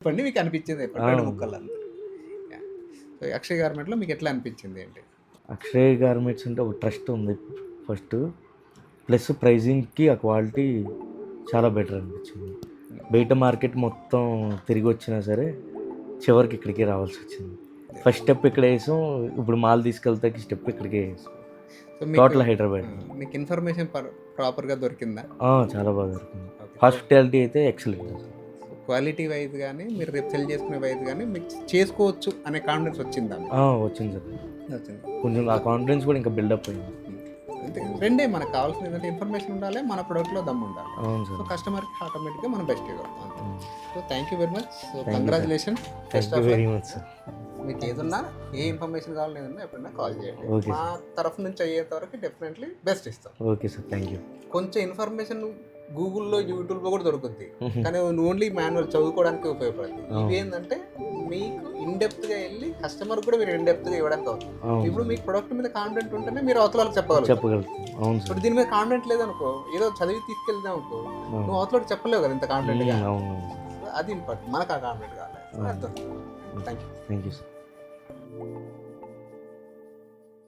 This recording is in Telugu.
చెప్పండి మీకు అనిపించింది చెప్పండి 2 ముక్కల్లో అంతే. యాహ్! సో, అక్షయ్ గార్మెంట్‌లో మీకు ఎట్లా అనిపించింది ఏంటి? అక్షయ్ గార్మెంట్స్ అంటే ఒక ట్రస్ట్ ఉంది ఫస్ట్. ప్లస్ ప్రైజింగ్‌కి ఆ క్వాలిటీ చాలా బెటర్ అనిపించింది. బయట మార్కెట్ మొత్తం తిరిగొచ్చినా సరే, చివరికి ఇక్కడికే రావాల్సొచ్చింది. ఫస్ట్ స్టెప్ ఇక్కడ ఏసాం. ఇప్పుడు మాల్ తీసుకెళ్తాకి స్టెప్ ఇక్కడికే ఏసాం. సో, మీకు టోటల్ హైదరాబాద్. మీకు ఇన్ఫర్మేషన్ ప్రాపర్‌గా దొరికిందా? చాలా బాగా దొరికింది. ఓకే. సో, హాస్పిటాలిటీ అయితే ఎక్సలెంట్ అసలు. క్వాలిటీ వైస్ గాని, మీరు రేపు సెల్ చేసుకునే వైస్ గాని మీకు చేసుకోవచ్చు అనే కాన్ఫిడెన్స్ వచ్చిందా మీకు? వచ్చింది సార్. వచ్చింది. కొంచెం ఆ కాన్ఫిడెన్స్ కూడా ఇంకా బిల్డప్ అయింది. అంతే రెండే మనకు కావాల్సింది ఏంటంటే ఇన్ఫర్మేషన్ ఉండాలి, మన ప్రొడక్ట్‌లో దమ్ ఉండాలి. అవును సో, సార్. కస్టమర్‌కి ఆటోమేటిక్‌గా మనం బెస్ట్ ఇవ్వగలుగుతాం అంతే. హ్మ్. So, thank you very much. So, thank you sir. Congratulations. Thank best you of very luck. Much sir. మీకు ఏదున్నా, ఏ ఇన్ఫర్మేషన్ కావాలన్నా ఏదన్నా ఎప్పుడైనా కాల్ చేయండి. ఓకే మా సార్. తరఫు నుంచి అయ్యేంత వరకు డెఫినెట్లీ బెస్ట్ ఇస్తాం. Okay sir. Thank you. కొంచెం ఇన్ఫర్మేషన్ గూగుల్‌లో, యూట్యూబ్‌లో కూడా దొరుకుద్ది. కానీ ఓన్లీ మాన్యువల్ చదువుకోవడానికి ఉపయోగపడుతుంది. ఇవి ఏంటంటే మీకు ఇన్ డెప్త్‌గా వెళ్ళి కస్టమర్ కూడా మీరు ఇన్ డెప్త్‌గా ఇవ్వడానికి అవుతుంది. ఇప్పుడు మీకు ప్రొడక్ట్ మీద కాన్ఫిడెంట్ ఉంటేనే మీరు అవతల వాళ్ళకి చెప్పగలుగుతాం. అవును ఇప్పుడు సార్. దీని మీద కాన్ఫిడెంట్ లేదనుకో, ఏదో చదివి తీసుకెళ్దాం అనుకో, నువ్వు అవతలకి చెప్పలేవు కదా ఇంత కాన్ఫిడెంట్‌గా. అవును. అది ఇంపార్టెంట్. మనకు ఆ కాన్ఫిడెంట్ కావాలి. సో, అది దొరుకుతుంది. Thank you. Thank you sir.